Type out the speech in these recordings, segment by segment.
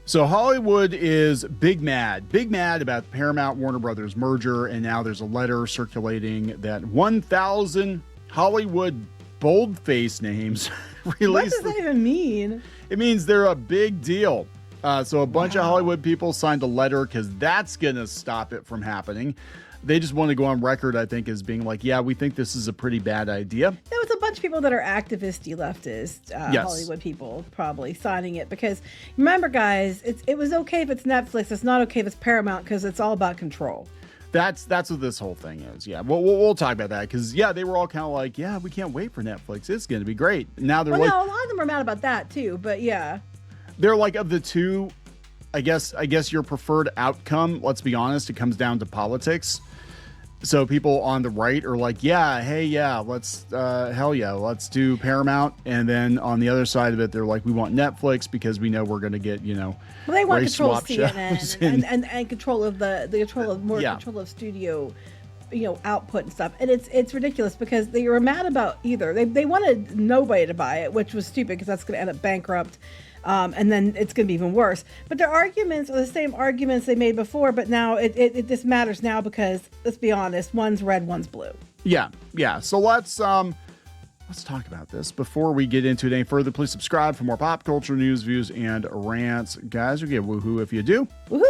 So Hollywood is big mad about the Paramount Warner Brothers merger. And now there's a letter circulating that 1,000 Hollywood boldface names released. What does that even mean? It means they're a big deal. So a bunch of Hollywood people signed a letter because that's going to stop it from happening. They just want to go on record, I think, as being like, yeah, we think this is a pretty bad idea. There was a bunch of people that are activisty leftist, Yes. Hollywood people probably signing it because remember, guys, it was okay if it's Netflix. It's not okay if it's Paramount because it's all about control. That's what this whole thing is. Yeah, we'll talk about that because, yeah, they were all kind of like, yeah, we can't wait for Netflix. It's going to be great. Now they're no, like, a lot of them are mad about that too. But yeah, they're like, of the two, I guess your preferred outcome, let's be honest, it comes down to politics. So people on the right are like, yeah, hey, yeah, let's, hell yeah, let's do Paramount. And then on the other side of it, they're like, we want Netflix because we know we're going to get, well, they want race control of swap CNN and control of the control of control of studio, output and stuff. And it's ridiculous because they were mad about either. They wanted nobody to buy it, which was stupid because that's going to end up bankrupt. And then it's going to be even worse. But their arguments are the same arguments they made before, but now this matters now because, let's be honest, one's red, one's blue. Yeah. So let's talk about this. Before we get into it any further, please subscribe for more pop culture news, views, and rants. Guys, you'll get woohoo if you do. Woohoo!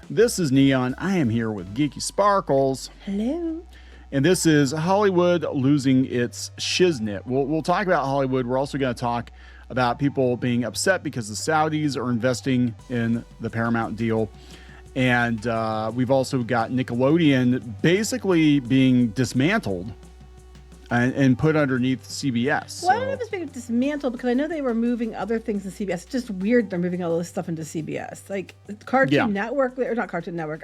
This is Kneon. I am here with Geeky Sparkles. Hello. And this is Hollywood losing its shiznit. We'll talk about Hollywood. We're also going to talk about people being upset because the Saudis are investing in the Paramount deal. And we've also got Nickelodeon basically being dismantled and put underneath CBS. Well, I don't know if it's being dismantled because I know they were moving other things in CBS. It's just weird they're moving all this stuff into CBS. Like Cartoon Network, or not Cartoon Network,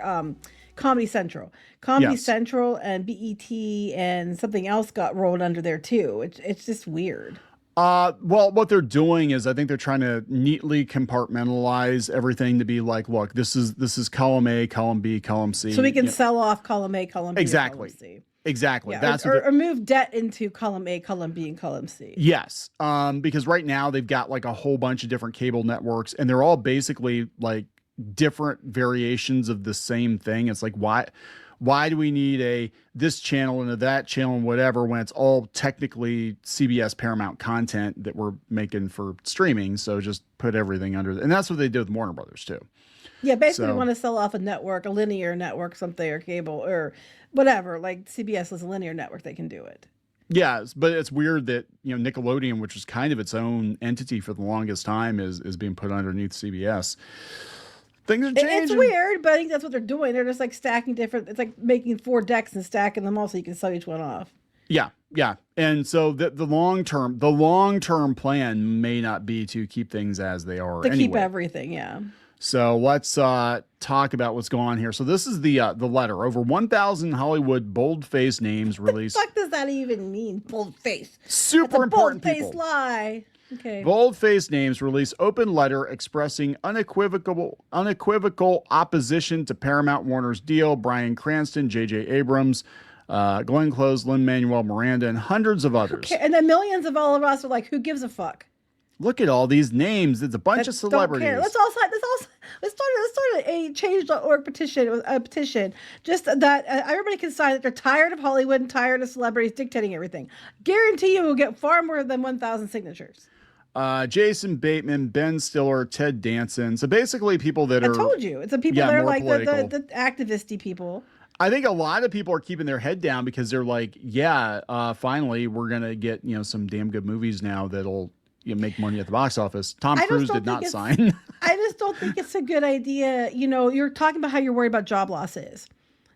Comedy Central. Comedy Central and BET and something else got rolled under there too. It's just weird. Well, what they're doing is I think they're trying to neatly compartmentalize everything to be like, look, this is column A, column B, column C. So we can sell off column A, column B, exactly. column C. Exactly. Yeah, That's or move debt into column A, column B, and column C. Yes. Because right now they've got like a whole bunch of different cable networks and they're all basically like different variations of the same thing. It's like, why do we need this channel and that channel and whatever when it's all technically CBS Paramount content that we're making for streaming? So just put everything under and that's what they did with Warner Brothers too. Yeah, basically we want to sell off a network, a linear network, something, or cable or whatever. Like CBS is a linear network, they can do it. Yes, but it's weird that Nickelodeon, which was kind of its own entity for the longest time, is being put underneath CBS. Things are changing. It's weird, but I think that's what they're doing. They're just like stacking different. It's like making 4 decks and stacking them all so you can sell each one off. Yeah. And so the long term plan may not be to keep things as they are. Keep everything, yeah. So let's talk about what's going on here. So this is the letter. Over 1,000 Hollywood boldface names released. What the fuck does that even mean? Boldface. Super important people. Boldface lie. Okay. Boldface names release open letter expressing unequivocal opposition to Paramount Warner's deal. Bryan Cranston, J.J. Abrams, Glenn Close, Lin-Manuel Miranda, and hundreds of others. Okay. And then millions of all of us are like, who gives a fuck? Look at all these names. It's a bunch of celebrities. Don't care. Let's start a change.org petition. A petition just that everybody can sign that they're tired of Hollywood and tired of celebrities dictating everything. Guarantee you will get far more than 1,000 signatures. Jason Bateman, Ben Stiller, Ted Danson. So basically people that are... I told you. It's the people that are like the activisty people. I think a lot of people are keeping their head down because they're like, finally, we're going to get, some damn good movies now that'll make money at the box office. Tom Cruise did not sign. I just don't think it's a good idea. You're talking about how you're worried about job losses.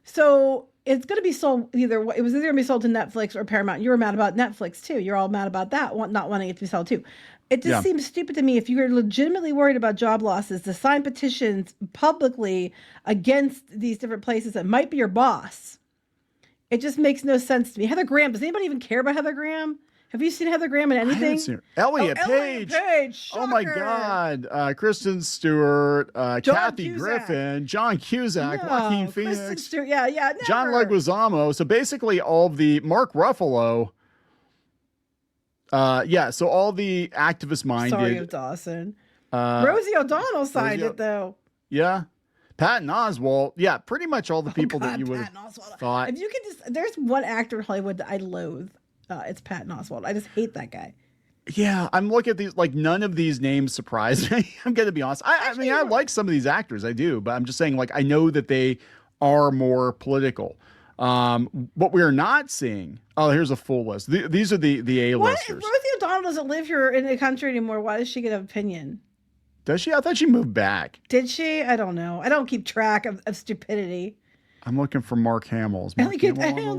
So it's going to be sold it was either going to be sold to Netflix or Paramount. You were mad about Netflix too. You're all mad about that, not wanting it to be sold too. It just seems stupid to me if you're legitimately worried about job losses to sign petitions publicly against these different places that might be your boss. It just makes no sense to me. Heather Graham. Does anybody even care about Heather Graham? Have you seen Heather Graham in anything? I haven't seen her. Elliot Page. Shocker. Oh my God. Kristen Stewart, Kathy Griffin, John Cusack, Joaquin Phoenix. Kristen Stewart. Yeah, never. John Leguizamo. So basically all of the Mark Ruffalo. So all the activist minded. Sorry of Dawson. Rosie O'Donnell signed it though. Yeah. Patton Oswalt. Yeah, pretty much all the people that you would have thought. If you could just, there's one actor in Hollywood that I loathe. It's Patton Oswalt. I just hate that guy. Yeah, I'm looking at these, like, none of these names surprise me. I'm going to be honest. I mean, I like some of these actors. I do. But I'm just saying, like, I know that they are more political. What we're not seeing. Oh, here's a full list. These are the A-listers. What if Rosie O'Donnell doesn't live here in the country anymore? Why does she get an opinion? Does she? I thought she moved back. Did she? I don't know. I don't keep track of stupidity. I'm looking for Mark Hamill. I only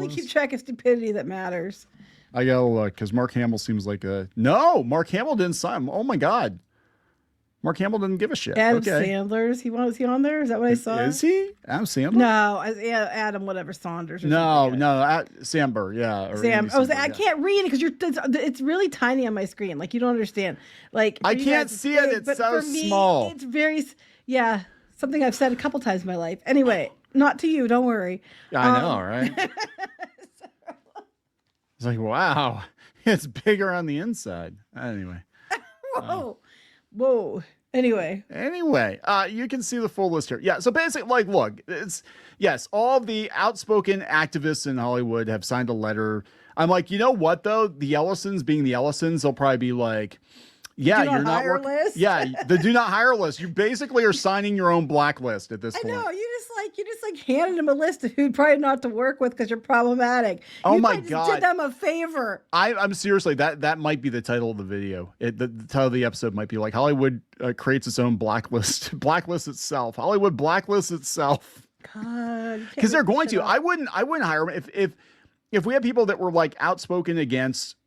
keep track of stupidity that matters. I gotta look because Mark Hamill seems like a no. Mark Hamill didn't sign. Oh my God, Mark Hamill didn't give a shit. Adam Sandler's. Is he on there? Is that what I saw? Is he? Adam Sandler? No, Adam whatever Saunders. Or Samber. Yeah. Sam. I can't read it because it's really tiny on my screen. Like you don't understand. Like I can't see it. It's so small. It's very something I've said a couple times in my life. Anyway, not to you. Don't worry. I know, right? It's like, wow, it's bigger on the inside. Anyway. Whoa. Anyway, you can see the full list here. Yeah. So basically, like, look, yes, all the outspoken activists in Hollywood have signed a letter. I'm like, you know what, though? The Ellisons being the Ellisons, they'll probably be like, yeah, you're not working. List? Yeah, the do not hire list. You basically are signing your own blacklist at this point. I know. You just handed them a list of who'd probably not to work with because you're problematic. Oh my God! Did them a favor. I'm seriously that might be the title of the video. The title of the episode might be like Hollywood creates its own blacklist, blacklists itself. Hollywood blacklists itself. God, because they're going to. I wouldn't hire them if we had people that were like outspoken against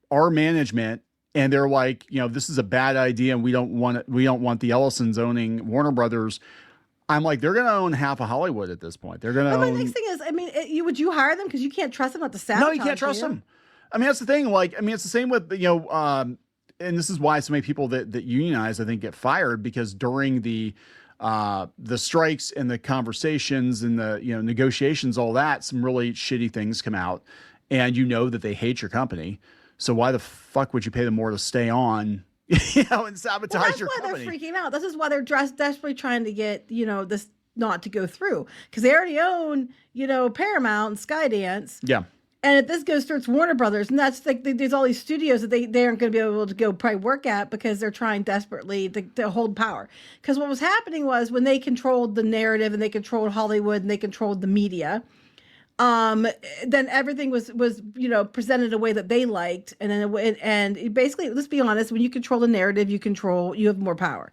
our management. And they're like, this is a bad idea, and we don't want the Ellisons owning Warner Brothers. I'm like, they're going to own half of Hollywood at this point. They're going to. My next thing is, I mean, would you hire them because you can't trust them not to sabotage? No, you can't trust them. I mean, that's the thing. Like, I mean, it's the same with and this is why so many people that unionize, I think, get fired because during the strikes and the conversations and the negotiations, all that, some really shitty things come out, and that they hate your company. So why the fuck would you pay them more to stay on, and sabotage your company? That's why they're freaking out. This is why they're desperately trying to get, this not to go through. Because they already own, Paramount and Skydance. Yeah. And if this goes through, it's Warner Brothers. And that's like, there's all these studios that they aren't going to be able to go probably work at because they're trying desperately to hold power. Because what was happening was when they controlled the narrative and they controlled Hollywood and they controlled the media, then everything was presented a way that they liked, and then basically, let's be honest, when you control the narrative, you have more power.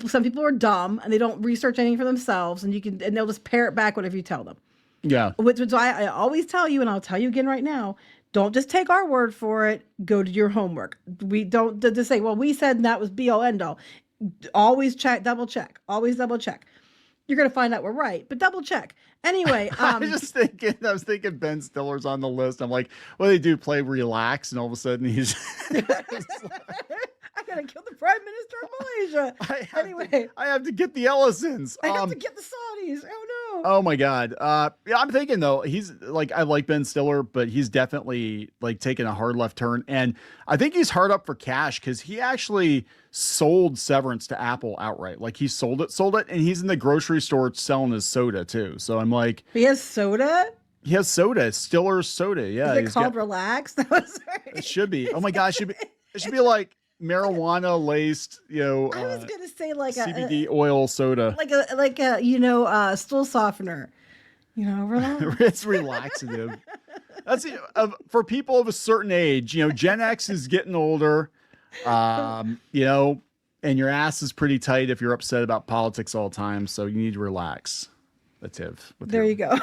Some people are dumb and they don't research anything for themselves, and they'll just parrot back whatever you tell them. Yeah, which is why I always tell you, and I'll tell you again right now, don't just take our word for it. Go to your homework. We don't just say, well, we said that was be all end all. Always double check. Always double check. You're going to find out we're right, but double check. Anyway, I was thinking Ben Stiller's on the list. I'm like, what do they do? Play relax, and all of a sudden he's. I gotta kill the Prime Minister of Malaysia. I have to get the Ellisons. I have to get the Saudis. Oh no. Oh my God. Yeah, I'm thinking though, he's like, I like Ben Stiller, but he's definitely like taking a hard left turn, and I think he's hard up for cash because he actually sold Severance to Apple outright. Like he sold it, and he's in the grocery store selling his soda too. So I'm like, he has soda. He has soda. Stiller's soda. Yeah. Is it called Relax? It should be. Oh my gosh, it should be like marijuana laced, I was gonna say like CBD oil soda, like a stool softener. Relax. It's relaxative. That's for people of a certain age. Gen X is getting older. And your ass is pretty tight if you're upset about politics all the time. So you need to relax. There you go.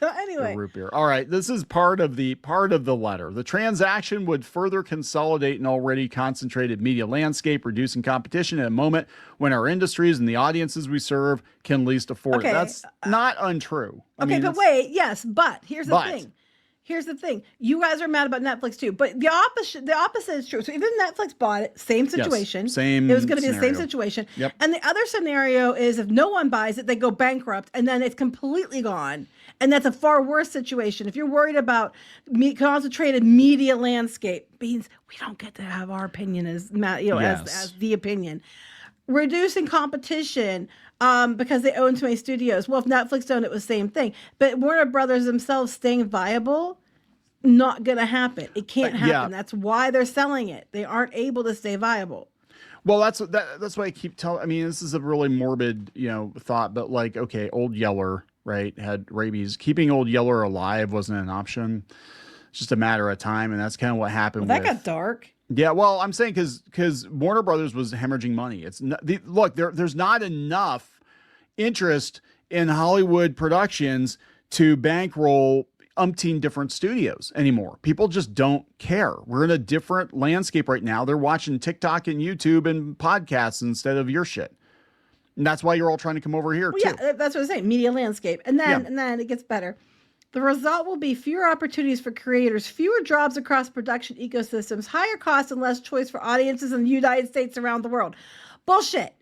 So anyway, root beer. All right, this is part of the letter. The transaction would further consolidate an already concentrated media landscape, reducing competition at a moment when our industries and the audiences we serve can least afford it. That's not untrue. But here's the thing. Here's the thing. You guys are mad about Netflix too, but the opposite is true. So even Netflix bought it, same situation. Yes, it was going to be the same situation. Yep. And the other scenario is if no one buys it, they go bankrupt and then it's completely gone. And that's a far worse situation. If you're worried about concentrated media landscape, means we don't get to have our opinion as the opinion. reducing competition because they own too many studios. Well, if Netflix owned it, was the same thing. But Warner Brothers themselves staying viable, not going to happen. It can't happen. Yeah. That's why they're selling it. They aren't able to stay viable. Well, that's why I keep telling. I mean, this is a really morbid, thought, but like, okay, Old Yeller, right, had rabies. Keeping Old Yeller alive wasn't an option. It's just a matter of time, and that's kind of what happened. Well, that got dark. Yeah, well, I'm saying because Warner Brothers was hemorrhaging money. It's not, look, there's not enough interest in Hollywood productions to bankroll umpteen different studios anymore. People just don't care. We're in a different landscape right now. They're watching TikTok and YouTube and podcasts instead of your shit. And that's why you're all trying to come over here, too. Yeah, that's what I'm saying. Media landscape. And then it gets better. The result will be fewer opportunities for creators, fewer jobs across production ecosystems, higher costs, and less choice for audiences in the United States around the world. Bullshit.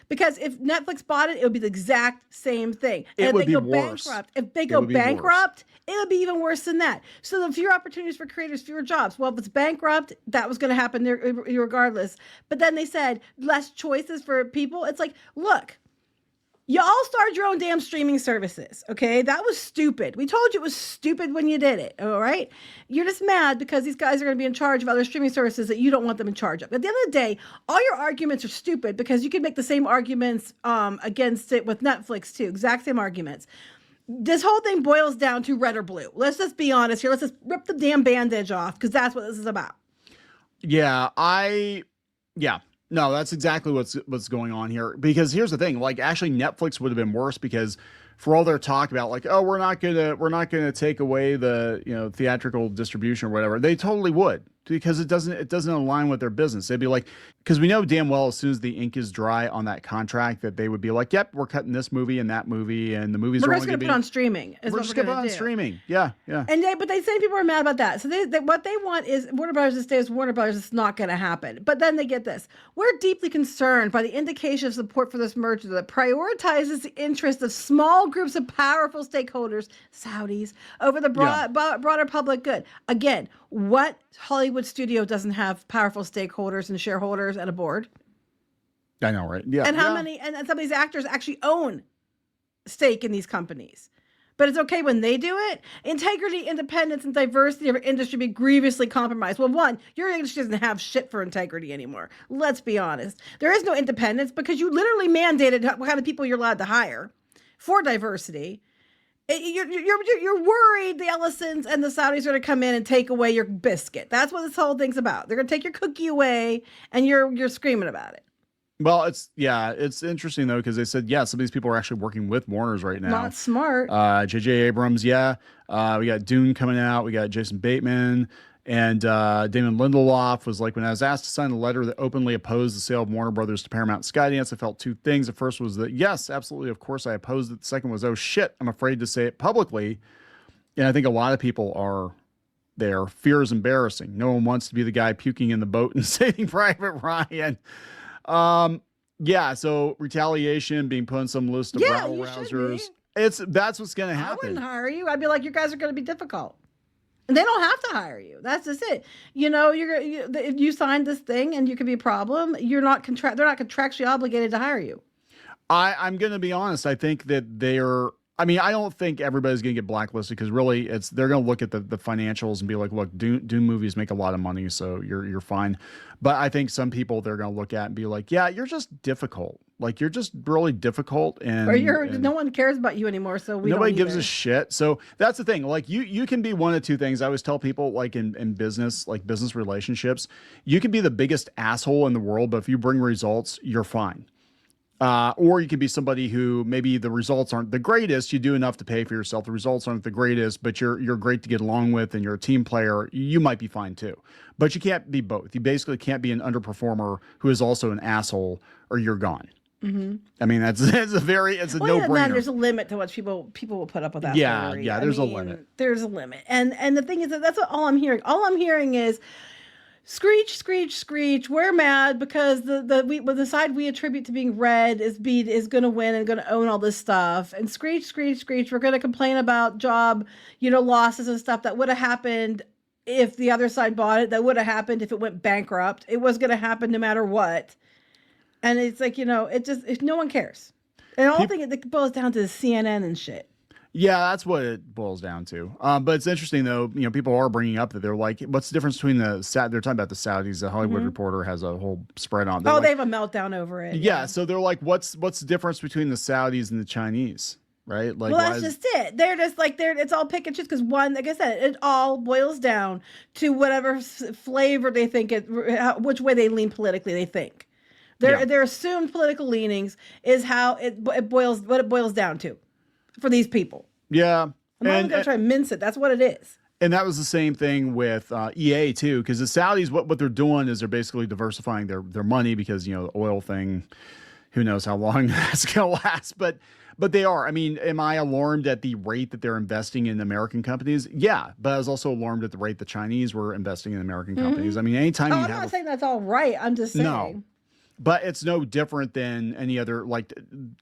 Because if Netflix bought it, it would be the exact same thing. And it would be worse. If they go bankrupt, it would be even worse than that. So the fewer opportunities for creators, fewer jobs. Well, if it's bankrupt, that was going to happen regardless. But then they said less choices for people. It's like, look, y'all started your own damn streaming services, okay? That was stupid. We told you it was stupid when you did it, all right? You're just mad because these guys are going to be in charge of other streaming services that you don't want them in charge of. At the end of the day, all your arguments are stupid because you can make the same arguments against it with Netflix too, exact same arguments. This whole thing boils down to red or blue. Let's just be honest here. Let's just rip the damn bandage off because that's what this is about. Yeah, no, that's exactly what's going on here. Because here's the thing, like actually Netflix would have been worse because for all their talk about like, oh, we're not gonna take away the theatrical distribution or whatever, they totally would because it doesn't align with their business. They'd be like, because we know damn well as soon as the ink is dry on that contract that they would be like, yep, we're cutting this movie and that movie and the movies we're are just going to put on streaming. We're just going to put on streaming. Yeah. But they say people are mad about that. So what they want is Warner Brothers to stay as Warner Brothers. It's not going to happen. But then they get this. We're deeply concerned by the indication of support for this merger that prioritizes the interests of small groups of powerful stakeholders, Saudis, over the broader public good. Again, what Hollywood studio doesn't have powerful stakeholders and shareholders and a board? I know, right? Yeah. And how many, and some of these actors actually own stake in these companies. But it's okay when they do it. Integrity, independence, and diversity of our industry be grievously compromised. Well, one, your industry doesn't have shit for integrity anymore. Let's be honest. There is no independence because you literally mandated what kind of people you're allowed to hire for diversity. You're worried the Ellisons and the Saudis are going to come in and take away your biscuit. That's what this whole thing's about. They're going to take your cookie away, and you're screaming about it. Well, it's interesting though because they said some of these people are actually working with Warner's right now. Not smart. J.J. Abrams, we got Dune coming out. We got Jason Bateman and Damon Lindelof was like, when I was asked to sign a letter that openly opposed the sale of Warner Brothers to Paramount Skydance, I felt two things. The first was that yes, absolutely, of course, I opposed it. The second was, oh shit, I'm afraid to say it publicly. And I think a lot of people are there. Fear is embarrassing. No one wants to be the guy puking in the boat and Saving Private Ryan. So retaliation, being put on some list of rabble rousers. That's what's going to happen. I wouldn't hire you. I'd be like, you guys are going to be difficult. And they don't have to hire you. That's just it. If you signed this thing and you could be a problem, they're not contractually obligated to hire you. I'm going to be honest. I think that I don't think everybody's going to get blacklisted because really they're going to look at the financials and be like, look, Dune movies make a lot of money, so you're fine. But I think some people they're going to look at and be like, yeah, you're just difficult. Like you're just really difficult and no one cares about you anymore. So nobody gives a shit. So that's the thing. Like you can be one of two things. I always tell people like in business, like business relationships, you can be the biggest asshole in the world, but if you bring results, you're fine. Or you could be somebody who maybe the results aren't the greatest. You do enough to pay for yourself. The results aren't the greatest, but you're great to get along with and you're a team player. You might be fine too, but you can't be both. You basically can't be an underperformer who is also an asshole or you're gone. Mm-hmm. I mean, it's a no-brainer. Then there's a limit to what people will put up with that. There's a limit. There's a limit. And the thing is that's all I'm hearing. All I'm hearing is screech, screech, screech. We're mad because the side we attribute to being red is going to win and going to own all this stuff. And screech, screech, screech. We're going to complain about job, losses and stuff that would have happened if the other side bought it. That would have happened if it went bankrupt. It was going to happen no matter what. And it's like, no one cares. And all thing it boils down to CNN and shit. Yeah, that's what it boils down to. But it's interesting though. People are bringing up that they're like, what's the difference between they're talking about the Saudis. The Hollywood Reporter has a whole spread on. They have a meltdown over it. Yeah, so they're like, what's the difference between the Saudis and the Chinese? Right? Like, well, that's just it. They're just like it's all pick and choose because like I said, it all boils down to whatever flavor they think which way they lean politically. They think their assumed political leanings is how it boils down to for these people. Yeah, I'm not even gonna try to mince it. That's what it is. And that was the same thing with EA too, because the Saudis, what they're doing is they're basically diversifying their money because the oil thing, who knows how long that's gonna last, but they are. I mean, am I alarmed at the rate that they're investing in American companies? Yeah, but I was also alarmed at the rate the Chinese were investing in American companies. I mean, anytime I'm not saying that's all right. I'm just saying. No, but it's no different than any other. Like,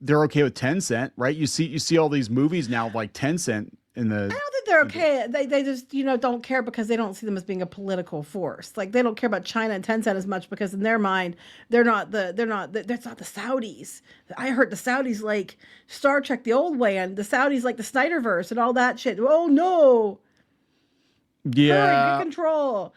they're okay with Tencent, right? You see all these movies now like Tencent in the. I don't think they're okay. They just don't care because they don't see them as being a political force. Like, they don't care about China and Tencent as much because in their mind that's not the Saudis. I heard the Saudis like Star Trek the old way, and the Saudis like the Snyderverse and all that shit. Oh no. Yeah. Hurry, get control.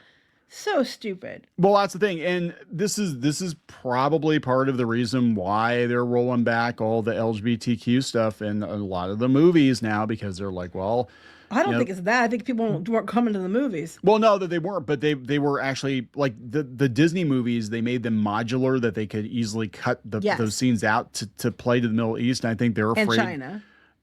So stupid. Well, that's the thing, and this is probably part of the reason why they're rolling back all the LGBTQ stuff in a lot of the movies now, because they're like, well, I don't think it's that. I think people weren't coming to the movies. Well, no, that they weren't, but they were actually like the Disney movies. They made them modular that they could easily cut those scenes out to play to the Middle East. And I think they're afraid.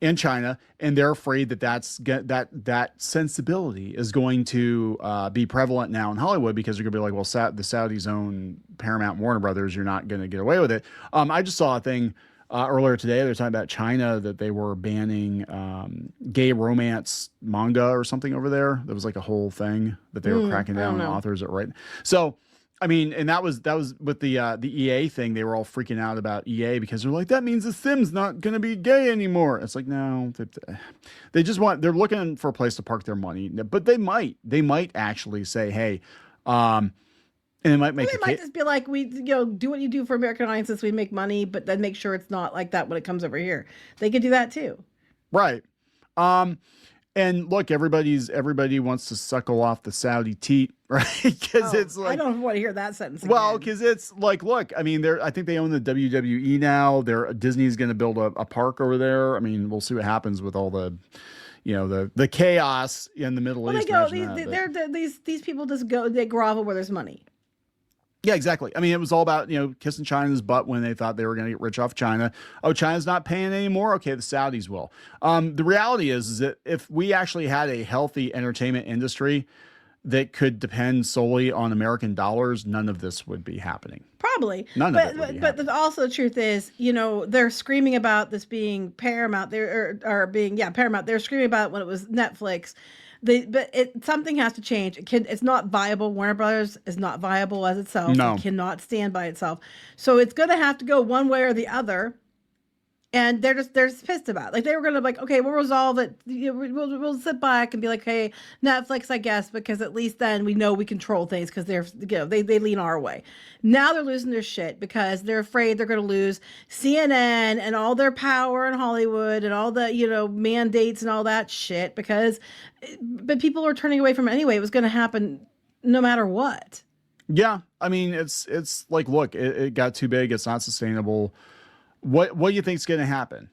In China, and they're afraid that sensibility is going to be prevalent now in Hollywood, because they're going to be like, well, the Saudis own Paramount, Warner Brothers. You're not going to get away with it. I just saw a thing earlier today. They're talking about China, that they were banning gay romance manga or something over there. There was like a whole thing that they were cracking down on authors that write. So, I mean, and that was with the EA thing. They were all freaking out about EA because they're like, that means the Sims not going to be gay anymore. It's like, no, they're looking for a place to park their money, but they might actually say, hey, and it might make. They might just be like, we do what you do for American audiences, we make money, but then make sure it's not like that when it comes over here. They could do that too, right? And look, everybody wants to suckle off the Saudi teat, right? Because it's like, I don't want to hear that sentence again. Well, because it's like, look, I mean, I think they own the WWE now. Disney's going to build a park over there. I mean, we'll see what happens with all the, the chaos in the Middle East. These people just they grovel where there's money. Yeah, exactly. I mean, it was all about, kissing China's butt when they thought they were going to get rich off China. Oh, China's not paying anymore? Okay, the Saudis will. The reality is that if we actually had a healthy entertainment industry that could depend solely on American dollars, none of this would be happening. Probably. None of it would be happening. But also the truth is, they're screaming about this being Paramount. Paramount. They're screaming about it when it was Netflix. Something has to change. It's not viable. Warner Brothers is not viable as itself. No. It cannot stand by itself. So it's going to have to go one way or the other. And they're just pissed about it. Like, they were going to like, okay, we'll resolve it. We'll sit back and be like, hey, Netflix, I guess, because at least then we know we control things because they lean our way. Now they're losing their shit because they're afraid they're going to lose CNN and all their power in Hollywood and all the, mandates and all that shit but people are turning away from it anyway. It was going to happen no matter what. Yeah. I mean, it's like, look, it got too big. It's not sustainable. What do you think is going to happen?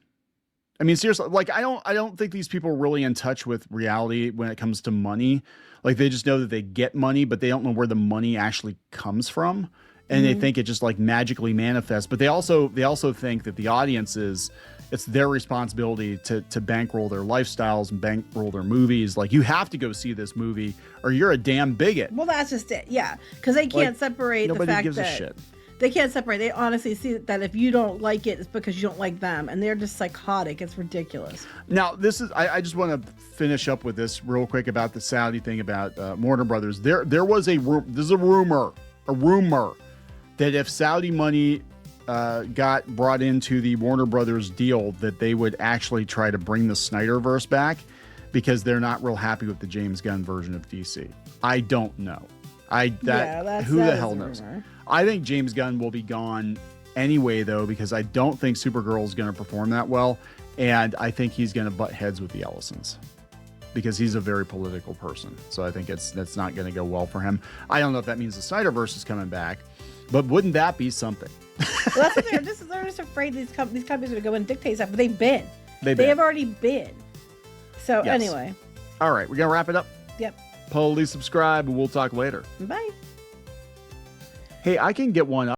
I mean, seriously, like, I don't think these people are really in touch with reality when it comes to money. Like, they just know that they get money, but they don't know where the money actually comes from. And they think it just like magically manifests. But they also think that the audiences, it's their responsibility to bankroll their lifestyles and bankroll their movies. Like, you have to go see this movie or you're a damn bigot. Well, that's just it. Yeah. Because they can't separate the fact that nobody gives a shit. They can't separate. They honestly see that if you don't like it, it's because you don't like them. And they're just psychotic. It's ridiculous. Now, I just want to finish up with this real quick about the Saudi thing about Warner Brothers. There was there's a rumor that if Saudi money got brought into the Warner Brothers deal, that they would actually try to bring the Snyderverse back because they're not real happy with the James Gunn version of DC. I don't know. Who the hell knows? I think James Gunn will be gone anyway, though, because I don't think Supergirl is going to perform that well. And I think he's going to butt heads with the Ellisons because he's a very political person. So I think that's not going to go well for him. I don't know if that means the Snyderverse is coming back, but wouldn't that be something? Well, that's what they're just afraid these companies are going to go and dictate stuff, but they've been. They have already been. So Yes. anyway. All right, we're going to wrap it up. Yep. Please subscribe, and we'll talk later. Bye. Hey, I can get one up.